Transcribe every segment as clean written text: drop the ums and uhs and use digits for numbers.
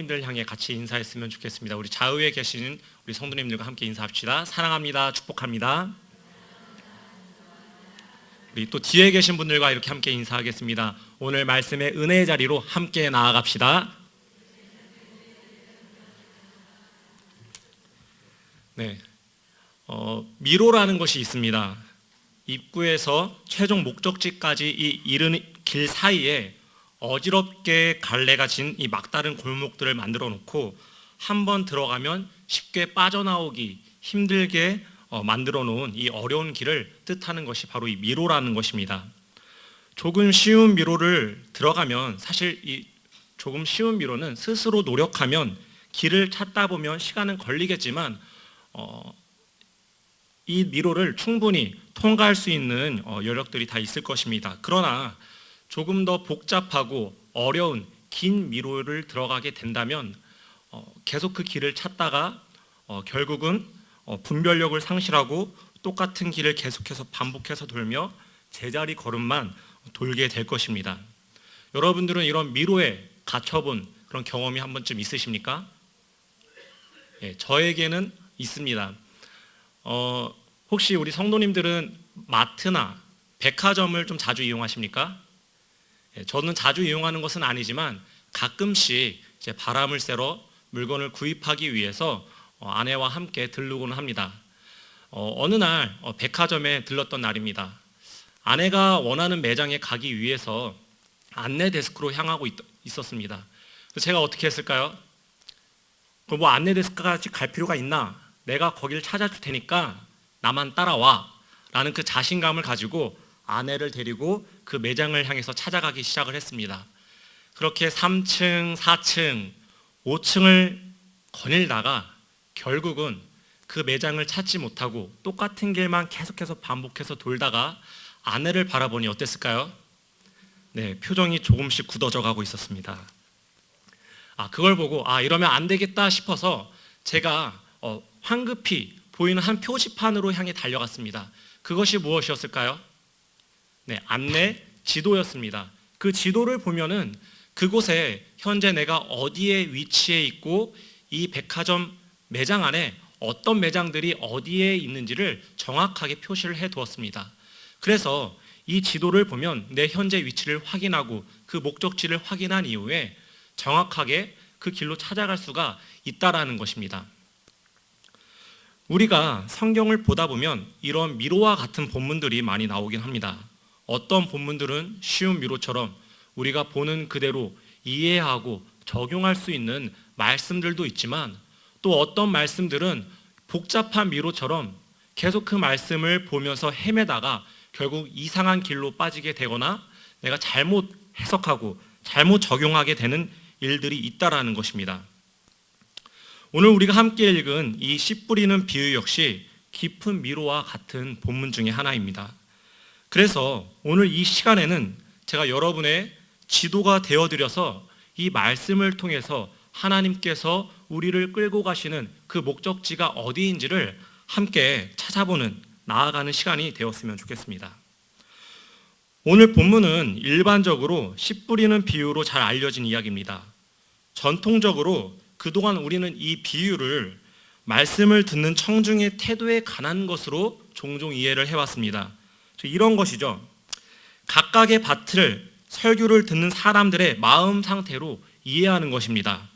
성도님들 향해 같이 인사했으면 좋겠습니다. 우리 좌우에 계시는 우리 성도님들과 함께 인사합시다. 사랑합니다. 축복합니다. 우리 또 뒤에 계신 분들과 이렇게 함께 인사하겠습니다. 오늘 말씀의 은혜의 자리로 함께 나아갑시다. 네, 미로라는 것이 있습니다. 입구에서 최종 목적지까지 이 이른 길 사이에 어지럽게 갈래가 진 이 막다른 골목들을 만들어 놓고 한번 들어가면 쉽게 빠져나오기 힘들게 만들어 놓은 이 어려운 길을 뜻하는 것이 바로 이 미로라는 것입니다. 조금 쉬운 미로를 들어가면 사실 이 조금 쉬운 미로는 스스로 노력하면 길을 찾다 보면 시간은 걸리겠지만 이 미로를 충분히 통과할 수 있는 여력들이 다 있을 것입니다. 그러나 조금 더 복잡하고 어려운 긴 미로를 들어가게 된다면 계속 그 길을 찾다가 결국은 분별력을 상실하고 똑같은 길을 계속해서 반복해서 돌며 제자리 걸음만 돌게 될 것입니다. 여러분들은 이런 미로에 갇혀본 그런 경험이 한 번쯤 있으십니까? 예, 저에게는 있습니다. 혹시 우리 성도님들은 마트나 백화점을 좀 자주 이용하십니까? 예, 저는 자주 이용하는 것은 아니지만 가끔씩 이제 바람을 쐬러 물건을 구입하기 위해서 아내와 함께 들르곤 합니다. 어느 날 백화점에 들렀던 날입니다. 아내가 원하는 매장에 가기 위해서 안내 데스크로 향하고 있었습니다. 제가 어떻게 했을까요? 뭐 안내 데스크까지 갈 필요가 있나? 내가 거기를 찾아줄 테니까 나만 따라와 라는 그 자신감을 가지고 아내를 데리고 그 매장을 향해서 찾아가기 시작을 했습니다. 그렇게 3층, 4층, 5층을 거닐다가 결국은 그 매장을 찾지 못하고 똑같은 길만 계속해서 반복해서 돌다가 아내를 바라보니 어땠을까요? 네, 표정이 조금씩 굳어져 가고 있었습니다. 그걸 보고 이러면 안 되겠다 싶어서 제가 황급히 보이는 한 표지판으로 향해 달려갔습니다. 그것이 무엇이었을까요? 네, 안내 지도였습니다. 그 지도를 보면은 그곳에 현재 내가 어디에 위치해 있고 이 백화점 매장 안에 어떤 매장들이 어디에 있는지를 정확하게 표시를 해 두었습니다. 그래서 이 지도를 보면 내 현재 위치를 확인하고 그 목적지를 확인한 이후에 정확하게 그 길로 찾아갈 수가 있다라는 것입니다. 우리가 성경을 보다 보면 이런 미로와 같은 본문들이 많이 나오긴 합니다. 어떤 본문들은 쉬운 미로처럼 우리가 보는 그대로 이해하고 적용할 수 있는 말씀들도 있지만 또 어떤 말씀들은 복잡한 미로처럼 계속 그 말씀을 보면서 헤매다가 결국 이상한 길로 빠지게 되거나 내가 잘못 해석하고 잘못 적용하게 되는 일들이 있다라는 것입니다. 오늘 우리가 함께 읽은 이 씨 뿌리는 비유 역시 깊은 미로와 같은 본문 중에 하나입니다. 그래서 오늘 이 시간에는 제가 여러분의 지도가 되어드려서 이 말씀을 통해서 하나님께서 우리를 끌고 가시는 그 목적지가 어디인지를 함께 찾아보는, 나아가는 시간이 되었으면 좋겠습니다. 오늘 본문은 일반적으로 씨 뿌리는 비유로 잘 알려진 이야기입니다. 전통적으로 그동안 우리는 이 비유를 말씀을 듣는 청중의 태도에 관한 것으로 종종 이해를 해왔습니다. 이런 것이죠. 각각의 밭을 설교를 듣는 사람들의 마음 상태로 이해하는 것입니다.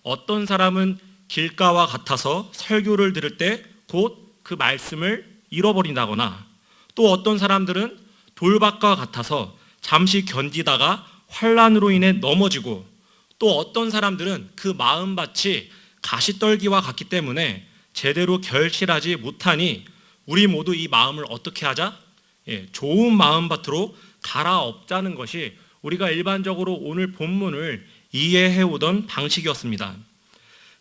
어떤 사람은 길가와 같아서 설교를 들을 때 곧 그 말씀을 잃어버린다거나 또 어떤 사람들은 돌밭과 같아서 잠시 견디다가 환난으로 인해 넘어지고 또 어떤 사람들은 그 마음밭이 가시떨기와 같기 때문에 제대로 결실하지 못하니 우리 모두 이 마음을 어떻게 하자? 좋은 마음밭으로 갈아엎자는 것이 우리가 일반적으로 오늘 본문을 이해해오던 방식이었습니다.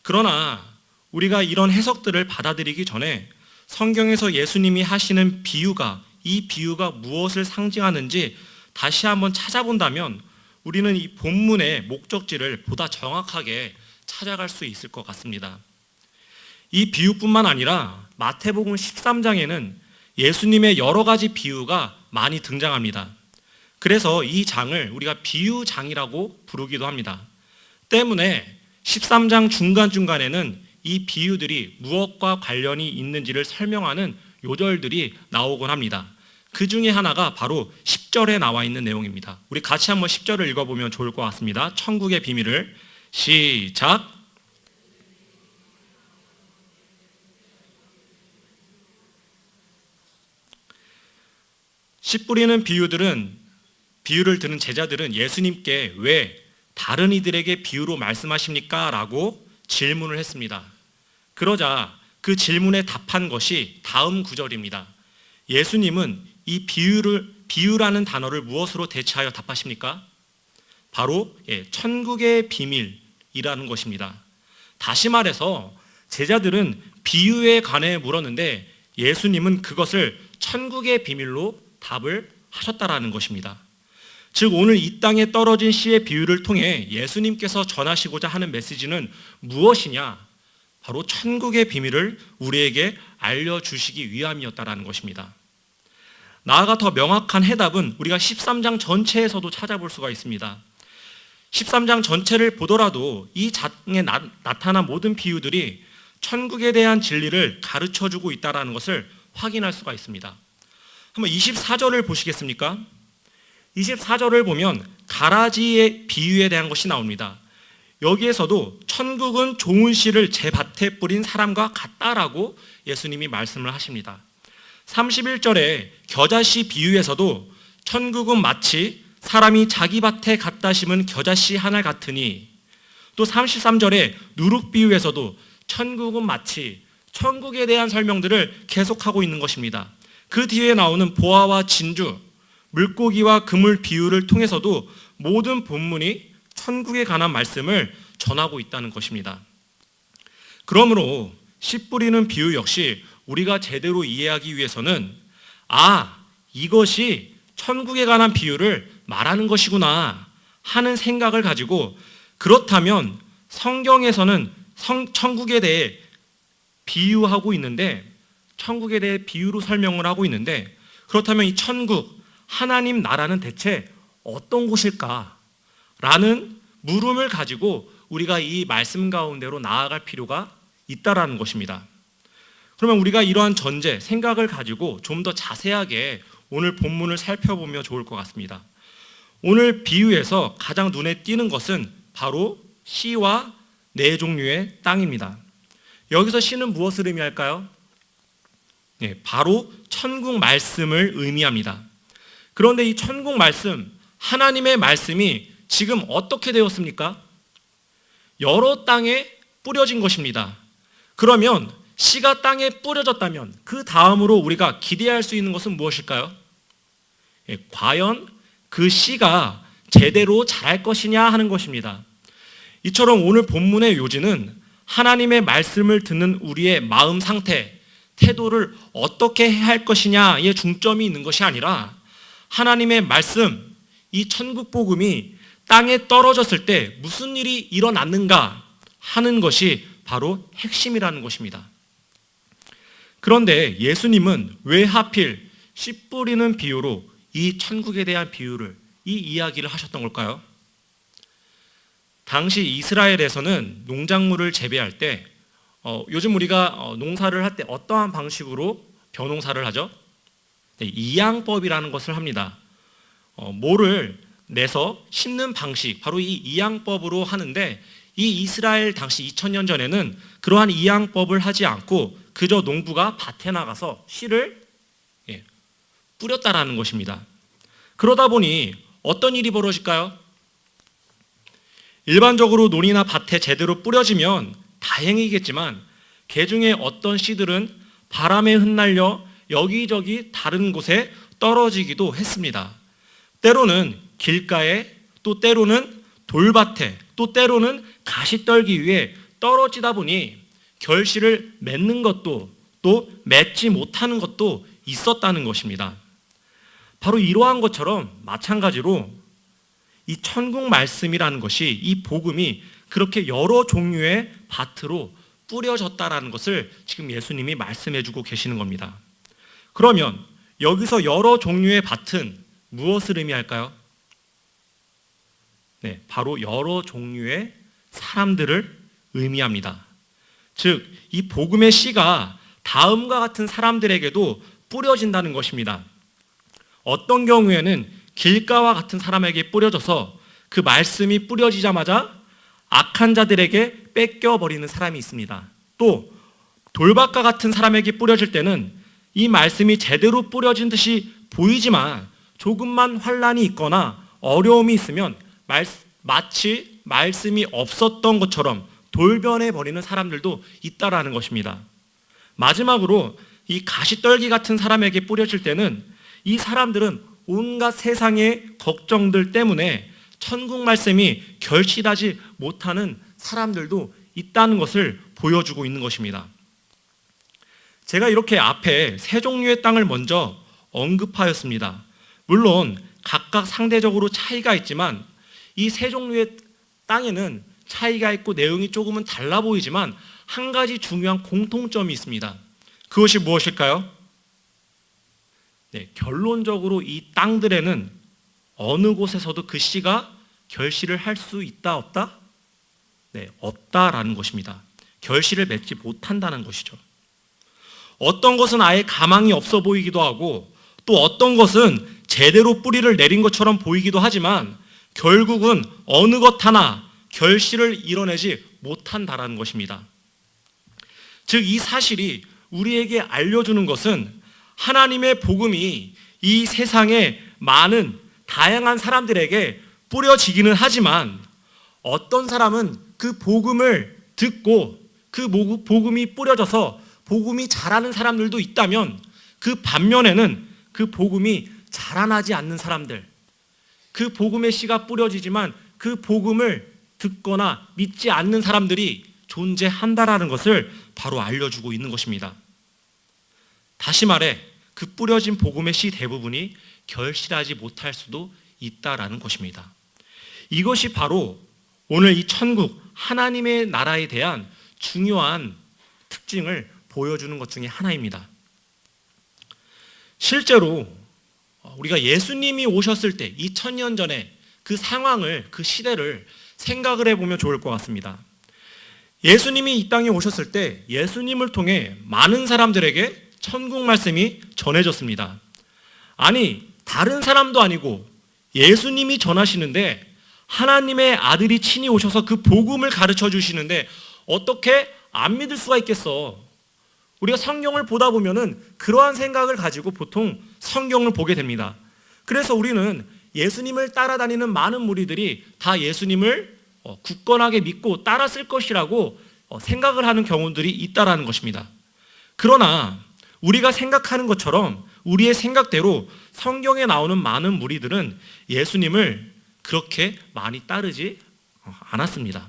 그러나 우리가 이런 해석들을 받아들이기 전에 성경에서 예수님이 하시는 비유가 이 비유가 무엇을 상징하는지 다시 한번 찾아본다면 우리는 이 본문의 목적지를 보다 정확하게 찾아갈 수 있을 것 같습니다. 이 비유뿐만 아니라 마태복음 13장에는 예수님의 여러 가지 비유가 많이 등장합니다. 그래서 이 장을 우리가 비유장이라고 부르기도 합니다. 때문에 13장 중간중간에는 이 비유들이 무엇과 관련이 있는지를 설명하는 요절들이 나오곤 합니다. 그 중에 하나가 바로 10절에 나와 있는 내용입니다. 우리 같이 한번 10절을 읽어보면 좋을 것 같습니다. 천국의 비밀을 시작. 씨 뿌리는 비유를 들은 제자들은 예수님께 왜 다른 이들에게 비유로 말씀하십니까? 라고 질문을 했습니다. 그러자 그 질문에 답한 것이 다음 구절입니다. 예수님은 이 비유라는 단어를 무엇으로 대체하여 답하십니까? 바로 천국의 비밀이라는 것입니다. 다시 말해서 제자들은 비유에 관해 물었는데 예수님은 그것을 천국의 비밀로 답을 하셨다라는 것입니다. 즉 오늘 이 땅에 떨어진 씨의 비유를 통해 예수님께서 전하시고자 하는 메시지는 무엇이냐? 바로 천국의 비밀을 우리에게 알려주시기 위함이었다라는 것입니다. 나아가 더 명확한 해답은 우리가 13장 전체에서도 찾아볼 수가 있습니다. 13장 전체를 보더라도 이 장에 나타난 모든 비유들이 천국에 대한 진리를 가르쳐주고 있다는 것을 확인할 수가 있습니다. 한번 24절을 보시겠습니까? 24절을 보면 가라지의 비유에 대한 것이 나옵니다. 여기에서도 천국은 좋은 씨를 제 밭에 뿌린 사람과 같다라고 예수님이 말씀을 하십니다. 31절에 겨자씨 비유에서도 천국은 마치 사람이 자기 밭에 갖다 심은 겨자씨 하나 같으니, 또 33절에 누룩 비유에서도 천국은 마치, 천국에 대한 설명들을 계속하고 있는 것입니다. 그 뒤에 나오는 보화와 진주, 물고기와 그물 비유를 통해서도 모든 본문이 천국에 관한 말씀을 전하고 있다는 것입니다. 그러므로 씨 뿌리는 비유 역시 우리가 제대로 이해하기 위해서는 이것이 천국에 관한 비유를 말하는 것이구나 하는 생각을 가지고, 그렇다면 성경에서는 천국에 대해 비유하고 있는데, 천국에 대해 비유로 설명을 하고 있는데, 그렇다면 이 천국, 하나님 나라는 대체 어떤 곳일까? 라는 물음을 가지고 우리가 이 말씀 가운데로 나아갈 필요가 있다라는 것입니다. 그러면 우리가 이러한 전제, 생각을 가지고 좀 더 자세하게 오늘 본문을 살펴보면 좋을 것 같습니다. 오늘 비유에서 가장 눈에 띄는 것은 바로 씨와 네 종류의 땅입니다. 여기서 씨는 무엇을 의미할까요? 바로 천국 말씀을 의미합니다. 그런데 이 천국 말씀, 하나님의 말씀이 지금 어떻게 되었습니까? 여러 땅에 뿌려진 것입니다. 그러면 씨가 땅에 뿌려졌다면 그 다음으로 우리가 기대할 수 있는 것은 무엇일까요? 과연 그 씨가 제대로 자랄 것이냐 하는 것입니다. 이처럼 오늘 본문의 요지는 하나님의 말씀을 듣는 우리의 마음 상태, 태도를 어떻게 해야 할 것이냐에 중점이 있는 것이 아니라 하나님의 말씀, 이 천국 복음이 땅에 떨어졌을 때 무슨 일이 일어났는가 하는 것이 바로 핵심이라는 것입니다. 그런데 예수님은 왜 하필 씨 뿌리는 비유로 이 천국에 대한 비유를, 이 이야기를 하셨던 걸까요? 당시 이스라엘에서는 농작물을 재배할 때 요즘 우리가 농사를 할 때 어떠한 방식으로 벼농사를 하죠? 이양법이라는 것을 합니다. 모를 내서 심는 방식, 바로 이 이양법으로 하는데, 이 이스라엘 당시 2000년 전에는 그러한 이양법을 하지 않고 그저 농부가 밭에 나가서 씨를 뿌렸다라는 것입니다. 그러다 보니 어떤 일이 벌어질까요? 일반적으로 논이나 밭에 제대로 뿌려지면 다행이겠지만 그 중에 어떤 씨들은 바람에 흩날려 여기저기 다른 곳에 떨어지기도 했습니다. 때로는 길가에, 또 때로는 돌밭에, 또 때로는 가시떨기 위에 떨어지다 보니 결실을 맺는 것도 또 맺지 못하는 것도 있었다는 것입니다. 바로 이러한 것처럼 마찬가지로 이 천국 말씀이라는 것이, 이 복음이 그렇게 여러 종류의 밭으로 뿌려졌다라는 것을 지금 예수님이 말씀해주고 계시는 겁니다. 그러면 여기서 여러 종류의 밭은 무엇을 의미할까요? 바로 여러 종류의 사람들을 의미합니다. 즉, 이 복음의 씨가 다음과 같은 사람들에게도 뿌려진다는 것입니다. 어떤 경우에는 길가와 같은 사람에게 뿌려져서 그 말씀이 뿌려지자마자 악한 자들에게 뺏겨버리는 사람이 있습니다. 또 돌밭과 같은 사람에게 뿌려질 때는 이 말씀이 제대로 뿌려진 듯이 보이지만 조금만 환난이 있거나 어려움이 있으면 마치 말씀이 없었던 것처럼 돌변해버리는 사람들도 있다라는 것입니다. 마지막으로 이 가시떨기 같은 사람에게 뿌려질 때는 이 사람들은 온갖 세상의 걱정들 때문에 천국 말씀이 결실하지 못하는 사람들도 있다는 것을 보여주고 있는 것입니다. 제가 이렇게 앞에 세 종류의 땅을 먼저 언급하였습니다. 물론 각각 상대적으로 차이가 있지만 이 세 종류의 땅에는 차이가 있고 내용이 조금은 달라 보이지만 한 가지 중요한 공통점이 있습니다. 그것이 무엇일까요? 결론적으로 이 땅들에는 어느 곳에서도 그 씨가 결실을 할 수 있다 없다? 없다라는 것입니다. 결실을 맺지 못한다는 것이죠. 어떤 것은 아예 가망이 없어 보이기도 하고 또 어떤 것은 제대로 뿌리를 내린 것처럼 보이기도 하지만 결국은 어느 것 하나 결실을 이뤄내지 못한다라는 것입니다. 즉, 이 사실이 우리에게 알려주는 것은 하나님의 복음이 이 세상에 많은 다양한 사람들에게 뿌려지기는 하지만 어떤 사람은 그 복음을 듣고 그 복음이 뿌려져서 복음이 자라는 사람들도 있다면 그 반면에는 그 복음이 자라나지 않는 사람들, 그 복음의 씨가 뿌려지지만 그 복음을 듣거나 믿지 않는 사람들이 존재한다라는 것을 바로 알려주고 있는 것입니다. 다시 말해 그 뿌려진 복음의 씨 대부분이 결실하지 못할 수도 있다라는 것입니다. 이것이 바로 오늘 이 천국 하나님의 나라에 대한 중요한 특징을 보여주는 것 중에 하나입니다. 실제로 우리가 예수님이 오셨을 때 2000년 전에 그 상황을, 그 시대를 생각을 해보면 좋을 것 같습니다. 예수님이 이 땅에 오셨을 때 예수님을 통해 많은 사람들에게 천국 말씀이 전해졌습니다. 아니, 다른 사람도 아니고 예수님이 전하시는데 하나님의 아들이 친히 오셔서 그 복음을 가르쳐 주시는데 어떻게 안 믿을 수가 있겠어? 우리가 성경을 보다 보면은 그러한 생각을 가지고 보통 성경을 보게 됩니다. 그래서 우리는 예수님을 따라다니는 많은 무리들이 다 예수님을 굳건하게 믿고 따랐을 것이라고 생각을 하는 경우들이 있다라는 것입니다. 그러나 우리가 생각하는 것처럼 우리의 생각대로 성경에 나오는 많은 무리들은 예수님을 그렇게 많이 따르지 않았습니다.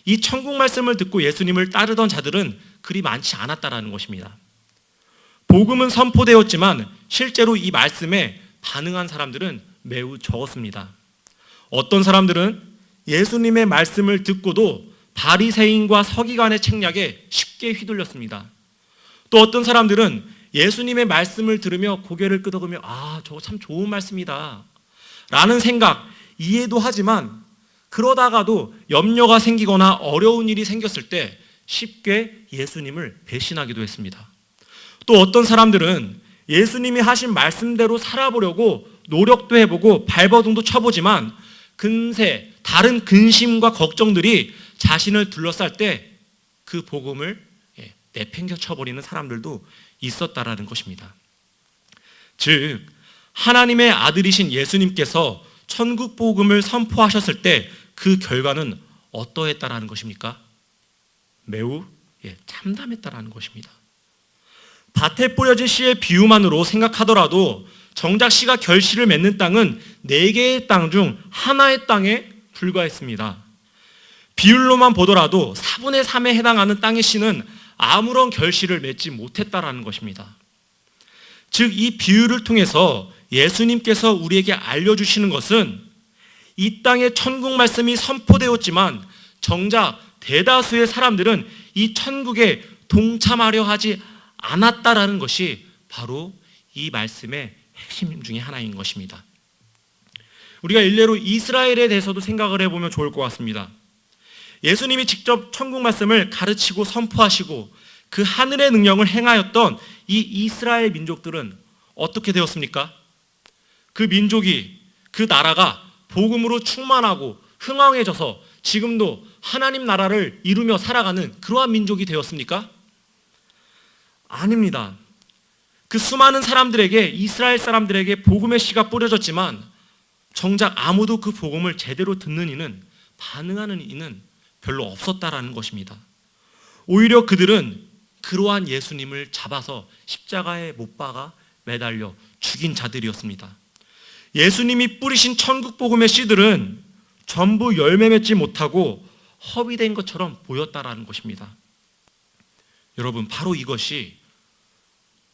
이 천국 말씀을 듣고 예수님을 따르던 자들은 그리 많지 않았다라는 것입니다. 복음은 선포되었지만 실제로 이 말씀에 반응한 사람들은 매우 적었습니다. 어떤 사람들은 예수님의 말씀을 듣고도 바리새인과 서기관의 책략에 쉽게 휘둘렸습니다. 또 어떤 사람들은 예수님의 말씀을 들으며 고개를 끄덕이며 저거 참 좋은 말씀이다 라는 생각, 이해도 하지만 그러다가도 염려가 생기거나 어려운 일이 생겼을 때 쉽게 예수님을 배신하기도 했습니다. 또 어떤 사람들은 예수님이 하신 말씀대로 살아보려고 노력도 해보고 발버둥도 쳐보지만 금세 다른 근심과 걱정들이 자신을 둘러쌀 때 그 복음을 내팽겨 쳐버리는 사람들도 있었다라는 것입니다. 즉, 하나님의 아들이신 예수님께서 천국 복음을 선포하셨을 때 그 결과는 어떠했다라는 것입니까? 매우 참담했다라는 것입니다. 밭에 뿌려진 씨의 비유만으로 생각하더라도 정작 씨가 결실을 맺는 땅은 4개의 땅 중 하나의 땅에 불과했습니다. 비율로만 보더라도 4분의 3에 해당하는 땅의 씨는 아무런 결실을 맺지 못했다라는 것입니다. 즉, 이 비유를 통해서 예수님께서 우리에게 알려주시는 것은 이 땅에 천국 말씀이 선포되었지만 정작 대다수의 사람들은 이 천국에 동참하려 하지 않았다라는 것이 바로 이 말씀의 핵심 중에 하나인 것입니다. 우리가 일례로 이스라엘에 대해서도 생각을 해보면 좋을 것 같습니다. 예수님이 직접 천국 말씀을 가르치고 선포하시고 그 하늘의 능력을 행하였던 이 이스라엘 민족들은 어떻게 되었습니까? 그 민족이, 그 나라가 복음으로 충만하고 흥왕해져서 지금도 하나님 나라를 이루며 살아가는 그러한 민족이 되었습니까? 아닙니다. 그 수많은 사람들에게, 이스라엘 사람들에게 복음의 씨가 뿌려졌지만 정작 아무도 그 복음을 제대로 듣는 이는, 반응하는 이는 별로 없었다라는 것입니다. 오히려 그들은 그러한 예수님을 잡아서 십자가에 못 박아 매달려 죽인 자들이었습니다. 예수님이 뿌리신 천국 복음의 씨들은 전부 열매 맺지 못하고 허비된 것처럼 보였다라는 것입니다. 여러분, 바로 이것이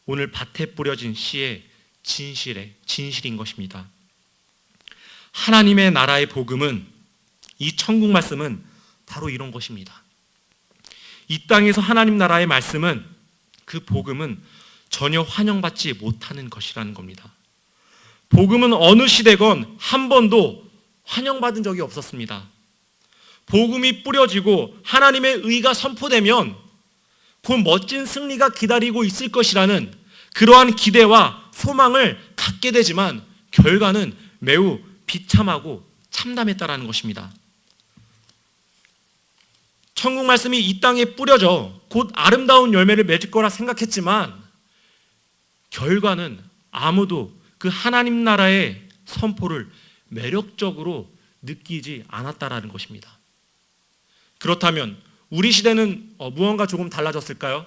오늘 밭에 뿌려진 씨의 진실인 것입니다. 하나님의 나라의 복음은, 이 천국 말씀은 바로 이런 것입니다. 이 땅에서 하나님 나라의 말씀은, 그 복음은 전혀 환영받지 못하는 것이라는 겁니다. 복음은 어느 시대건 한 번도 환영받은 적이 없었습니다. 복음이 뿌려지고 하나님의 의가 선포되면 곧 멋진 승리가 기다리고 있을 것이라는 그러한 기대와 소망을 갖게 되지만 결과는 매우 비참하고 참담했다라는 것입니다. 천국 말씀이 이 땅에 뿌려져 곧 아름다운 열매를 맺을 거라 생각했지만 결과는 아무도 그 하나님 나라의 선포를 매력적으로 느끼지 않았다라는 것입니다. 그렇다면 우리 시대는 무언가 조금 달라졌을까요?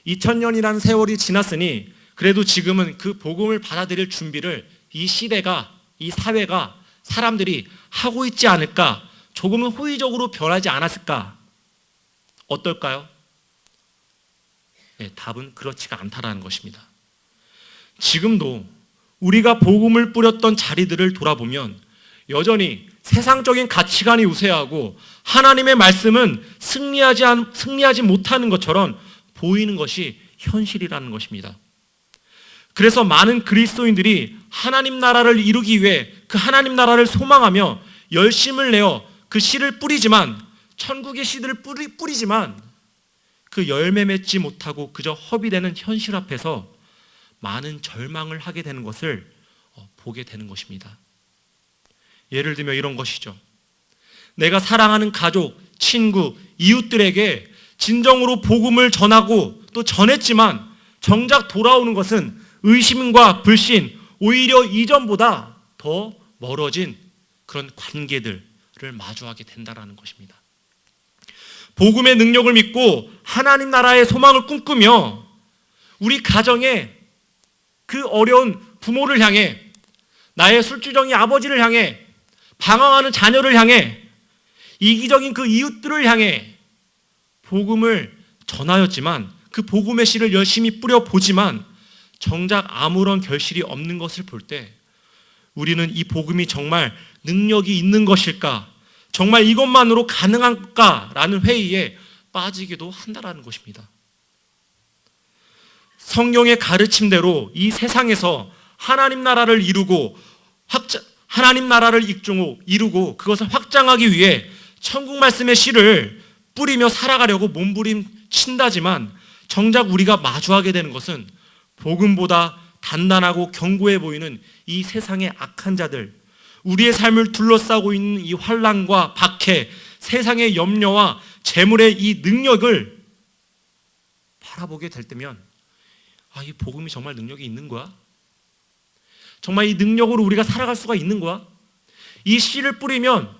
2000년이라는 세월이 지났으니 그래도 지금은 그 복음을 받아들일 준비를 이 시대가, 이 사회가, 사람들이 하고 있지 않을까? 조금은 호의적으로 변하지 않았을까? 어떨까요? 네, 답은 그렇지가 않다라는 것입니다. 지금도 우리가 복음을 뿌렸던 자리들을 돌아보면 여전히 세상적인 가치관이 우세하고 하나님의 말씀은 승리하지 못하는 것처럼 보이는 것이 현실이라는 것입니다. 그래서 많은 그리스도인들이 하나님 나라를 이루기 위해 그 하나님 나라를 소망하며 열심을 내어 그 씨를 뿌리지만, 천국의 씨들을 뿌리지만 그 열매 맺지 못하고 그저 허비되는 현실 앞에서 많은 절망을 하게 되는 것을 보게 되는 것입니다. 예를 들면 이런 것이죠. 내가 사랑하는 가족, 친구, 이웃들에게 진정으로 복음을 전하고 또 전했지만 정작 돌아오는 것은 의심과 불신, 오히려 이전보다 더 멀어진 그런 관계들을 마주하게 된다는 것입니다. 복음의 능력을 믿고 하나님 나라의 소망을 꿈꾸며 우리 가정에 그 어려운 부모를 향해, 나의 술주정이 아버지를 향해, 방황하는 자녀를 향해, 이기적인 그 이웃들을 향해 복음을 전하였지만 그 복음의 씨를 열심히 뿌려보지만 정작 아무런 결실이 없는 것을 볼 때 우리는 이 복음이 정말 능력이 있는 것일까? 정말 이것만으로 가능할까라는 회의에 빠지기도 한다라는 것입니다. 성경의 가르침대로 이 세상에서 하나님 나라를 이루고 하나님 나라를 이루고 그것을 확장하기 위해 천국 말씀의 씨를 뿌리며 살아가려고 몸부림친다지만 정작 우리가 마주하게 되는 것은 복음보다 단단하고 견고해 보이는 이 세상의 악한 자들, 우리의 삶을 둘러싸고 있는 이 환난과 박해, 세상의 염려와 재물의 이 능력을 바라보게 될 때면 이 복음이 정말 능력이 있는 거야? 정말 이 능력으로 우리가 살아갈 수가 있는 거야? 이 씨를 뿌리면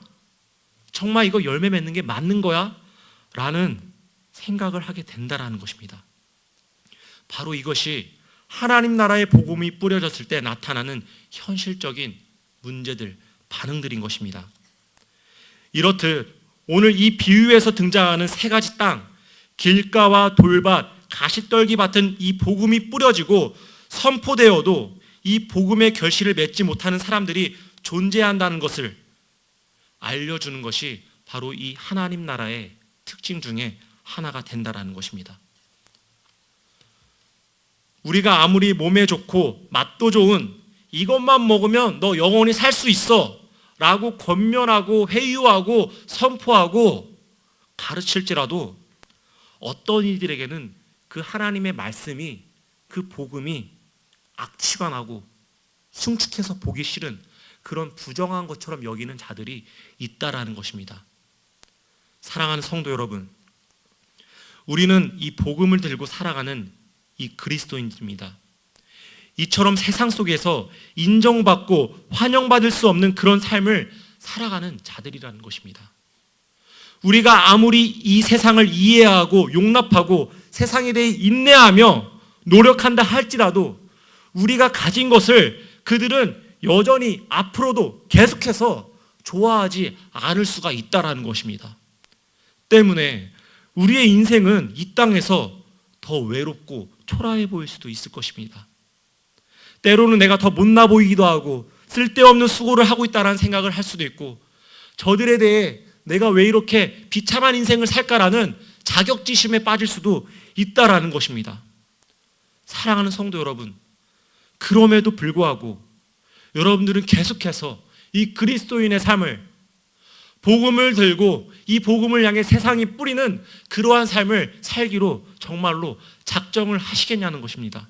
정말 이거 열매 맺는 게 맞는 거야? 라는 생각을 하게 된다라는 것입니다. 바로 이것이 하나님 나라의 복음이 뿌려졌을 때 나타나는 현실적인 문제들, 반응들인 것입니다. 이렇듯 오늘 이 비유에서 등장하는 세 가지 땅, 길가와 돌밭, 가시떨기 밭은 이 복음이 뿌려지고 선포되어도 이 복음의 결실을 맺지 못하는 사람들이 존재한다는 것을 알려주는 것이 바로 이 하나님 나라의 특징 중에 하나가 된다라는 것입니다. 우리가 아무리 몸에 좋고 맛도 좋은 이것만 먹으면 너 영원히 살 수 있어 라고 권면하고 회유하고 선포하고 가르칠지라도 어떤 이들에게는 그 하나님의 말씀이, 그 복음이 악취가 나고 흉측해서 보기 싫은 그런 부정한 것처럼 여기는 자들이 있다라는 것입니다. 사랑하는 성도 여러분, 우리는 이 복음을 들고 살아가는 이 그리스도인입니다. 이처럼 세상 속에서 인정받고 환영받을 수 없는 그런 삶을 살아가는 자들이라는 것입니다. 우리가 아무리 이 세상을 이해하고 용납하고 세상에 대해 인내하며 노력한다 할지라도 우리가 가진 것을 그들은 여전히 앞으로도 계속해서 좋아하지 않을 수가 있다라는 것입니다. 때문에 우리의 인생은 이 땅에서 더 외롭고 초라해 보일 수도 있을 것입니다. 때로는 내가 더 못나 보이기도 하고 쓸데없는 수고를 하고 있다는 생각을 할 수도 있고, 저들에 대해 내가 왜 이렇게 비참한 인생을 살까라는 자격지심에 빠질 수도 있다라는 것입니다. 사랑하는 성도 여러분, 그럼에도 불구하고 여러분들은 계속해서 이 그리스도인의 삶을, 복음을 들고 이 복음을 향해 세상이 뿌리는 그러한 삶을 살기로 정말로 작정을 하시겠냐는 것입니다.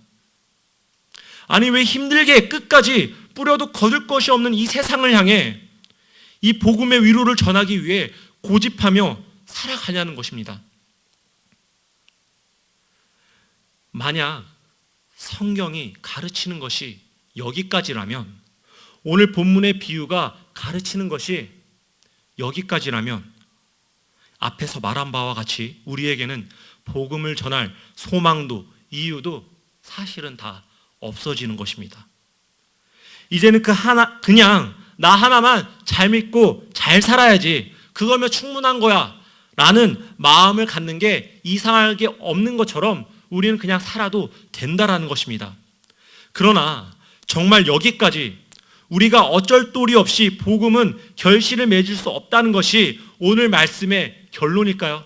아니, 왜 힘들게 끝까지 뿌려도 거둘 것이 없는 이 세상을 향해 이 복음의 위로를 전하기 위해 고집하며 살아가냐는 것입니다. 만약 성경이 가르치는 것이 여기까지라면, 오늘 본문의 비유가 가르치는 것이 여기까지라면 앞에서 말한 바와 같이 우리에게는 복음을 전할 소망도 이유도 사실은 다 없어지는 것입니다. 이제는 그냥 나 하나만 잘 믿고 잘 살아야지, 그거면 충분한 거야 라는 마음을 갖는 게 이상하게 없는 것처럼 우리는 그냥 살아도 된다라는 것입니다. 그러나 정말 여기까지 우리가 어쩔 도리 없이 복음은 결실을 맺을 수 없다는 것이 오늘 말씀의 결론일까요?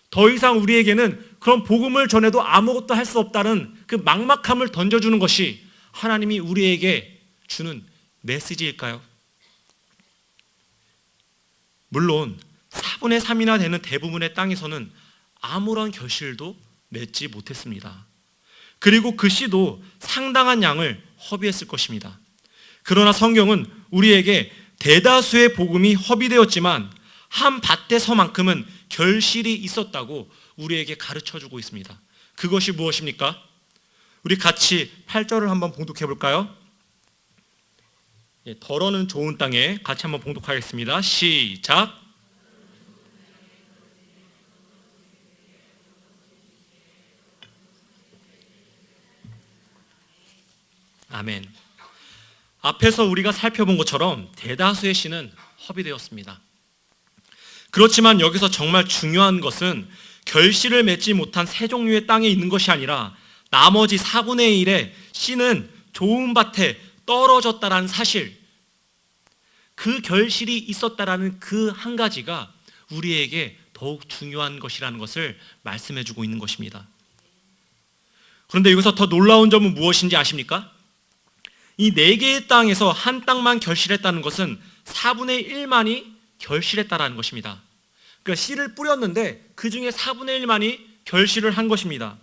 더 이상 우리에게는 그런 복음을 전해도 아무것도 할 수 없다는 그 막막함을 던져주는 것이 하나님이 우리에게 주는 메시지일까요? 물론 4분의 3이나 되는 대부분의 땅에서는 아무런 결실도 맺지 못했습니다. 그리고 그 씨도 상당한 양을 허비했을 것입니다. 그러나 성경은 우리에게 대다수의 복음이 허비되었지만 한 밭에서만큼은 결실이 있었다고 우리에게 가르쳐주고 있습니다. 그것이 무엇입니까? 우리 같이 8절을 한번 봉독해 볼까요? 덜어는 좋은 땅에 같이 한번 봉독하겠습니다. 시작. 아멘. 앞에서 우리가 살펴본 것처럼 대다수의 씨는 허비되었습니다. 그렇지만 여기서 정말 중요한 것은 결실을 맺지 못한 세 종류의 땅에 있는 것이 아니라 나머지 4분의 1의 씨는 좋은 밭에 떨어졌다라는 사실, 그 결실이 있었다라는 그 한 가지가 우리에게 더욱 중요한 것이라는 것을 말씀해주고 있는 것입니다. 그런데 여기서 더 놀라운 점은 무엇인지 아십니까? 이 4개의 땅에서 한 땅만 결실했다는 것은 4분의 1만이 결실했다라는 것입니다. 그러니까 씨를 뿌렸는데 그 중에 4분의 1만이 결실을 한 것입니다.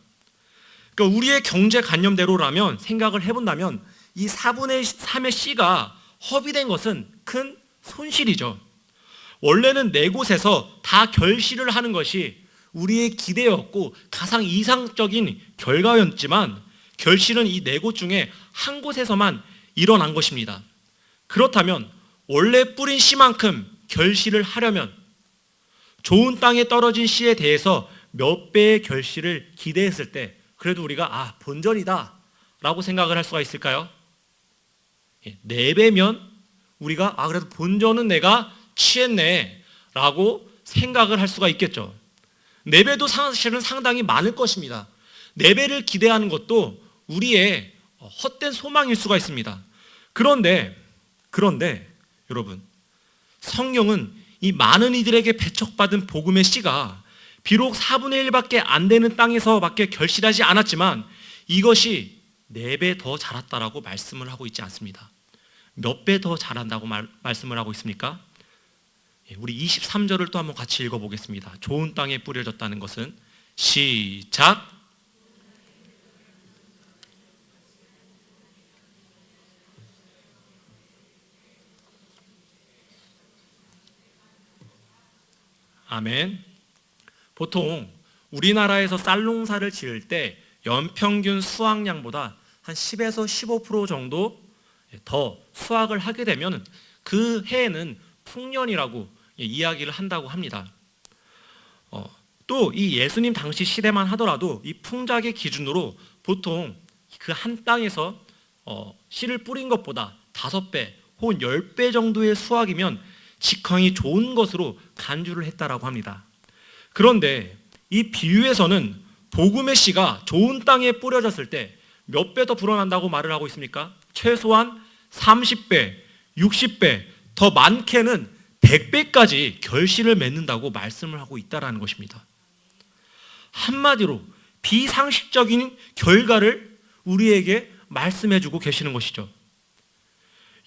그러니까 우리의 경제관념대로라면, 생각을 해본다면 이 4분의 3의 씨가 허비된 것은 큰 손실이죠. 원래는 4곳에서 다 결실을 하는 것이 우리의 기대였고 가장 이상적인 결과였지만 결실은 이 4곳 중에 한 곳에서만 일어난 것입니다. 그렇다면 원래 뿌린 씨만큼 결실을 하려면 좋은 땅에 떨어진 씨에 대해서 몇 배의 결실을 기대했을 때 그래도 우리가 본전이다 라고 생각을 할 수가 있을까요? 4배면 우리가 그래도 본전은 내가 취했네 라고 생각을 할 수가 있겠죠. 4배도 사실은 상당히 많을 것입니다. 4배를 기대하는 것도 우리의 헛된 소망일 수가 있습니다. 그런데 여러분, 성경은 이 많은 이들에게 배척받은 복음의 씨가 비록 4분의 1밖에 안 되는 땅에서밖에 결실하지 않았지만 이것이 4배 더 자랐다라고 말씀을 하고 있지 않습니다. 몇 배 더 자란다고 말씀을 하고 있습니까? 우리 23절을 또 한번 같이 읽어보겠습니다. 좋은 땅에 뿌려졌다는 것은 시작. 아멘. 보통 우리나라에서 쌀 농사를 지을 때 연평균 수확량보다 한 10에서 15% 정도 더 수확을 하게 되면 그 해에는 풍년이라고 이야기를 한다고 합니다. 또 이 예수님 당시 시대만 하더라도 이 풍작의 기준으로 보통 그 한 땅에서 씨를 뿌린 것보다 5배 혹은 10배 정도의 수확이면 직황이 좋은 것으로 간주를 했다라고 합니다. 그런데 이 비유에서는 복음의 씨가 좋은 땅에 뿌려졌을 때 몇 배 더 불어난다고 말을 하고 있습니까? 최소한 30배, 60배, 더 많게는 100배까지 결실을 맺는다고 말씀을 하고 있다는 것입니다. 한마디로 비상식적인 결과를 우리에게 말씀해주고 계시는 것이죠.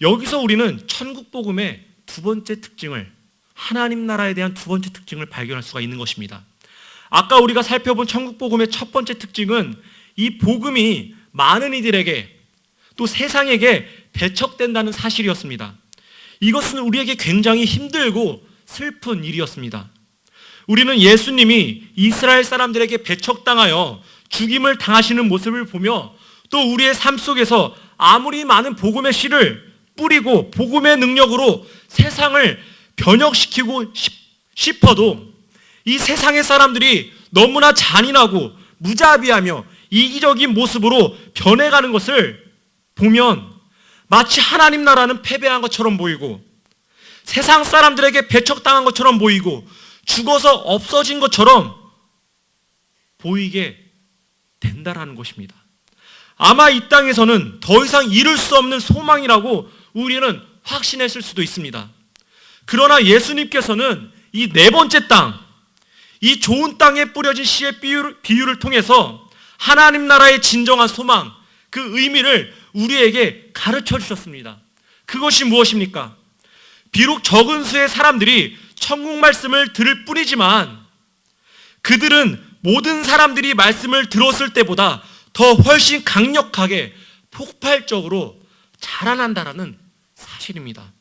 여기서 우리는 천국복음의 두 번째 특징을, 하나님 나라에 대한 두 번째 특징을 발견할 수가 있는 것입니다. 아까 우리가 살펴본 천국복음의 첫 번째 특징은 이 복음이 많은 이들에게 또 세상에게 배척된다는 사실이었습니다. 이것은 우리에게 굉장히 힘들고 슬픈 일이었습니다. 우리는 예수님이 이스라엘 사람들에게 배척당하여 죽임을 당하시는 모습을 보며 또 우리의 삶 속에서 아무리 많은 복음의 씨를 뿌리고 복음의 능력으로 세상을 변혁시키고 싶어도 이 세상의 사람들이 너무나 잔인하고 무자비하며 이기적인 모습으로 변해가는 것을 보면 마치 하나님 나라는 패배한 것처럼 보이고 세상 사람들에게 배척당한 것처럼 보이고 죽어서 없어진 것처럼 보이게 된다라는 것입니다. 아마 이 땅에서는 더 이상 이룰 수 없는 소망이라고 우리는 확신했을 수도 있습니다. 그러나 예수님께서는 이 네 번째 땅, 이 좋은 땅에 뿌려진 씨의 비유를 통해서 하나님 나라의 진정한 소망, 그 의미를 우리에게 가르쳐 주셨습니다. 그것이 무엇입니까? 비록 적은 수의 사람들이 천국 말씀을 들을 뿐이지만 그들은 모든 사람들이 말씀을 들었을 때보다 더 훨씬 강력하게 폭발적으로 자라난다라는 사실입니다.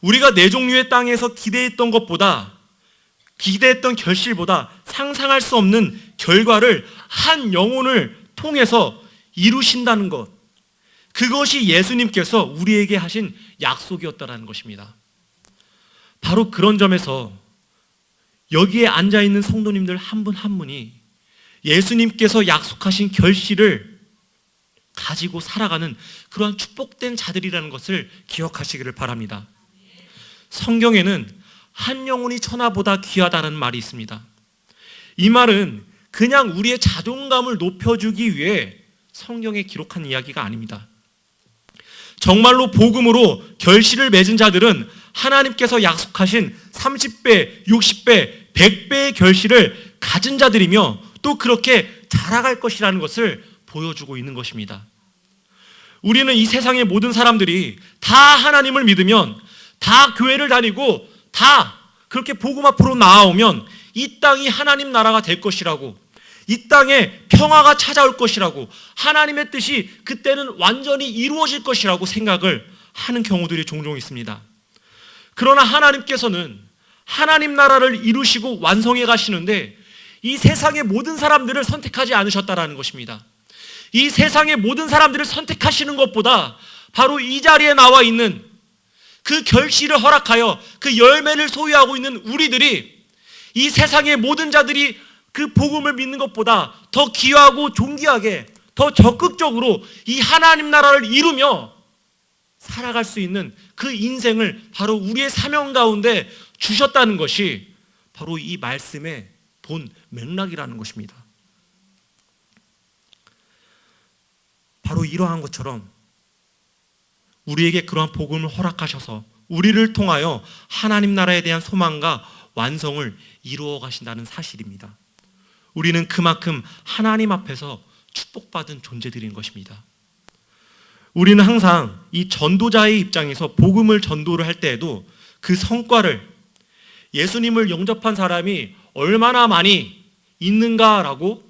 우리가 네 종류의 땅에서 기대했던 결실보다 상상할 수 없는 결과를 한 영혼을 통해서 이루신다는 것, 그것이 예수님께서 우리에게 하신 약속이었다는 것입니다. 바로 그런 점에서 여기에 앉아있는 성도님들 한 분 한 분이 예수님께서 약속하신 결실을 가지고 살아가는 그러한 축복된 자들이라는 것을 기억하시기를 바랍니다. 성경에는 한 영혼이 천하보다 귀하다는 말이 있습니다. 이 말은 그냥 우리의 자존감을 높여주기 위해 성경에 기록한 이야기가 아닙니다. 정말로 복음으로 결실을 맺은 자들은 하나님께서 약속하신 30배, 60배, 100배의 결실을 가진 자들이며 또 그렇게 자라갈 것이라는 것을 보여주고 있는 것입니다. 우리는 이 세상의 모든 사람들이 다 하나님을 믿으면, 다 교회를 다니고 다 그렇게 복음 앞으로 나아오면 이 땅이 하나님 나라가 될 것이라고, 이 땅에 평화가 찾아올 것이라고, 하나님의 뜻이 그때는 완전히 이루어질 것이라고 생각을 하는 경우들이 종종 있습니다. 그러나 하나님께서는 하나님 나라를 이루시고 완성해 가시는데 이 세상의 모든 사람들을 선택하지 않으셨다라는 것입니다. 이 세상의 모든 사람들을 선택하시는 것보다 바로 이 자리에 나와 있는 그 결실을 허락하여 그 열매를 소유하고 있는 우리들이 이 세상의 모든 자들이 그 복음을 믿는 것보다 더 귀하고 존귀하게 더 적극적으로 이 하나님 나라를 이루며 살아갈 수 있는 그 인생을 바로 우리의 사명 가운데 주셨다는 것이 바로 이 말씀의 본 맥락이라는 것입니다. 바로 이러한 것처럼 우리에게 그러한 복음을 허락하셔서 우리를 통하여 하나님 나라에 대한 소망과 완성을 이루어 가신다는 사실입니다. 우리는 그만큼 하나님 앞에서 축복받은 존재들인 것입니다. 우리는 항상 이 전도자의 입장에서 복음을 전도를 할 때에도 그 성과를, 예수님을 영접한 사람이 얼마나 많이 있는가라고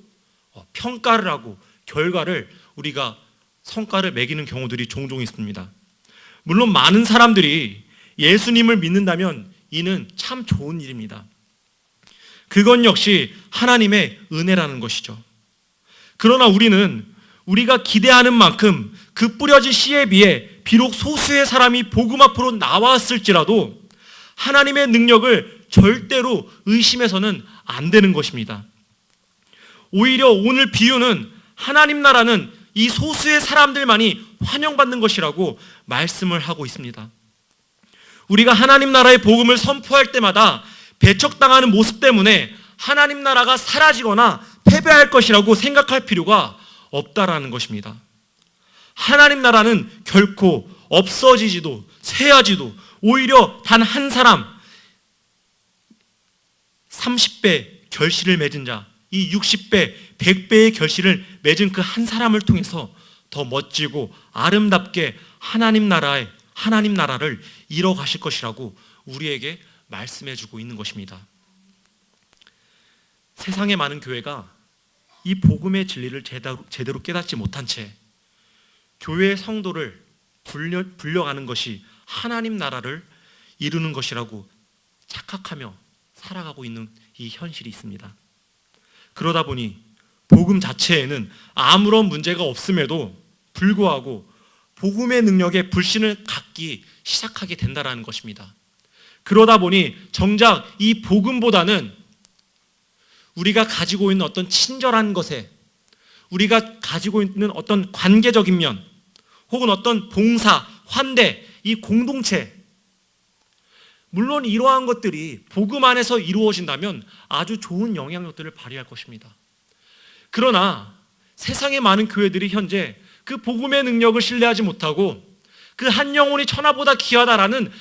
평가를 하고 결과를, 우리가 성과를 매기는 경우들이 종종 있습니다. 물론 많은 사람들이 예수님을 믿는다면 이는 참 좋은 일입니다. 그건 역시 하나님의 은혜라는 것이죠. 그러나 우리는 우리가 기대하는 만큼 그 뿌려진 씨에 비해 비록 소수의 사람이 복음 앞으로 나왔을지라도 하나님의 능력을 절대로 의심해서는 안 되는 것입니다. 오히려 오늘 비유는 하나님 나라는 이 소수의 사람들만이 환영받는 것이라고 말씀을 하고 있습니다. 우리가 하나님 나라의 복음을 선포할 때마다 배척당하는 모습 때문에 하나님 나라가 사라지거나 패배할 것이라고 생각할 필요가 없다라는 것입니다. 하나님 나라는 결코 없어지지도 쇠하지도, 오히려 단 한 사람, 30배 결실을 맺은 자, 이 60배, 100배의 결실을 맺은 그 한 사람을 통해서 더 멋지고 아름답게 하나님 나라를 이뤄 가실 것이라고 우리에게 말씀해 주고 있는 것입니다. 세상의 많은 교회가 이 복음의 진리를 제대로 깨닫지 못한 채 교회의 성도를 불려가는 것이 하나님 나라를 이루는 것이라고 착각하며 살아가고 있는 이 현실이 있습니다. 그러다 보니 복음 자체에는 아무런 문제가 없음에도 불구하고 복음의 능력에 불신을 갖기 시작하게 된다는 것입니다. 그러다 보니 정작 이 복음보다는 우리가 가지고 있는 어떤 친절한 것에, 우리가 가지고 있는 어떤 관계적인 면, 혹은 어떤 봉사, 환대, 이 공동체, 물론 이러한 것들이 복음 안에서 이루어진다면 아주 좋은 영향력들을 발휘할 것입니다. 그러나 세상의 많은 교회들이 현재 그 복음의 능력을 신뢰하지 못하고 그 한 영혼이 천하보다 귀하다라는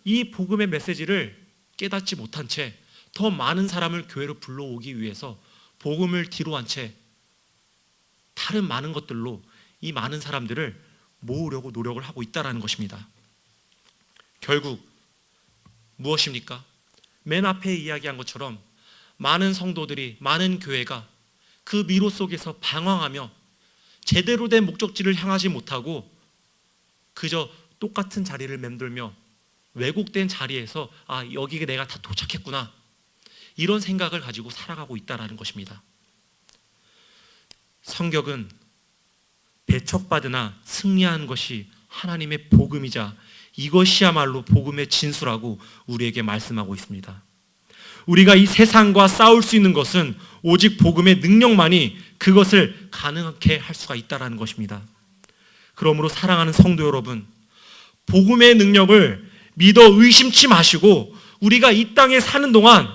이 복음의 메시지를 깨닫지 못한 채 더 많은 사람을 교회로 불러오기 위해서 복음을 뒤로 한 채 다른 많은 것들로 이 많은 사람들을 모으려고 노력을 하고 있다는 것입니다. 결국 무엇입니까? 맨 앞에 이야기한 것처럼 많은 성도들이, 많은 교회가 그 미로 속에서 방황하며 제대로 된 목적지를 향하지 못하고 그저 똑같은 자리를 맴돌며 왜곡된 자리에서 여기에 내가 다 도착했구나, 이런 생각을 가지고 살아가고 있다는 것입니다. 성격은 배척받으나 승리하는 것이 하나님의 복음이자 이것이야말로 복음의 진수라고 우리에게 말씀하고 있습니다. 우리가 이 세상과 싸울 수 있는 것은 오직 복음의 능력만이 그것을 가능하게 할 수가 있다는 것입니다. 그러므로 사랑하는 성도 여러분, 복음의 능력을 믿어 의심치 마시고 우리가 이 땅에 사는 동안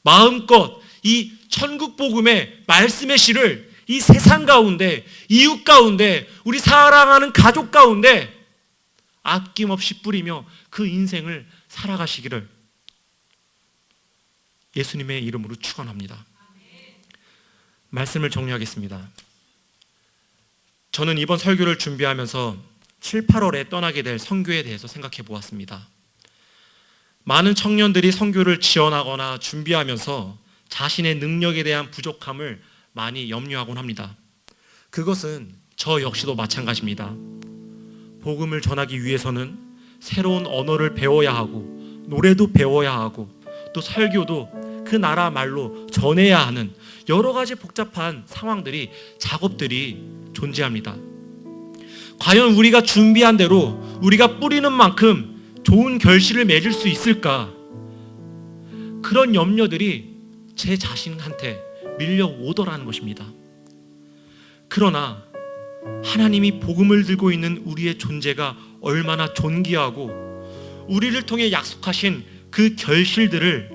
마음껏 이 천국 복음의 말씀의 씨를 이 세상 가운데, 이웃 가운데, 우리 사랑하는 가족 가운데 아낌없이 뿌리며 그 인생을 살아가시기를 예수님의 이름으로 축원합니다. 말씀을 정리하겠습니다. 저는 이번 설교를 준비하면서 7, 8월에 떠나게 될 선교에 대해서 생각해 보았습니다. 많은 청년들이 선교를 지원하거나 준비하면서 자신의 능력에 대한 부족함을 많이 염려하곤 합니다. 그것은 저 역시도 마찬가지입니다. 복음을 전하기 위해서는 새로운 언어를 배워야 하고 노래도 배워야 하고 또 설교도 그 나라 말로 전해야 하는 여러 가지 복잡한 상황들이, 작업들이 존재합니다. 과연 우리가 준비한 대로 우리가 뿌리는 만큼 좋은 결실을 맺을 수 있을까? 그런 염려들이 제 자신한테 밀려오더라는 것입니다. 그러나 하나님이 복음을 들고 있는 우리의 존재가 얼마나 존귀하고 우리를 통해 약속하신 그 결실들을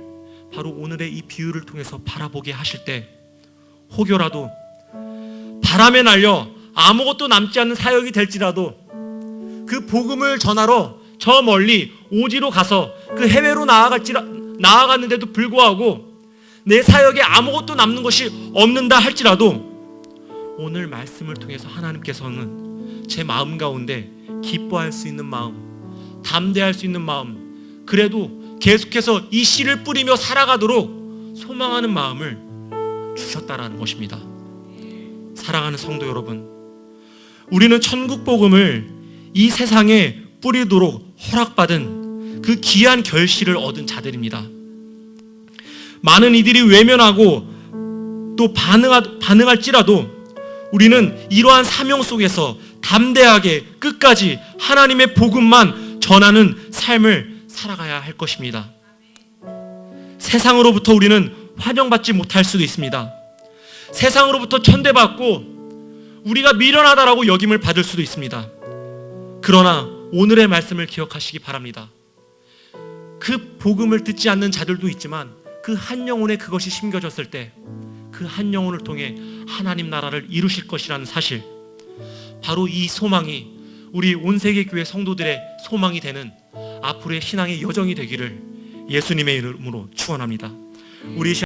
바로 오늘의 이 비유를 통해서 바라보게 하실 때 혹여라도 바람에 날려 아무것도 남지 않는 사역이 될지라도 그 복음을 전하러 저 멀리 오지로 가서 그 해외로 나아갔는데도 불구하고 내 사역에 아무것도 남는 것이 없는다 할지라도 오늘 말씀을 통해서 하나님께서는 제 마음 가운데 기뻐할 수 있는 마음, 담대할 수 있는 마음, 그래도 계속해서 이 씨를 뿌리며 살아가도록 소망하는 마음을 주셨다라는 것입니다. 사랑하는 성도 여러분, 우리는 천국 복음을 이 세상에 뿌리도록 허락받은 그 귀한 결실을 얻은 자들입니다. 많은 이들이 외면하고 또 반응할지라도 우리는 이러한 사명 속에서 담대하게 끝까지 하나님의 복음만 전하는 삶을 살아가야 할 것입니다. 세상으로부터 우리는 환영받지 못할 수도 있습니다. 세상으로부터 천대받고 우리가 미련하다라고 여김을 받을 수도 있습니다. 그러나 오늘의 말씀을 기억하시기 바랍니다. 그 복음을 듣지 않는 자들도 있지만 그 한 영혼에 그것이 심겨졌을 때 그 한 영혼을 통해 하나님 나라를 이루실 것이라는 사실, 바로 이 소망이 우리 온세계 교회 성도들의 소망이 되는 앞으로의 신앙의 여정이 되기를 예수님의 이름으로 축원합니다. 우리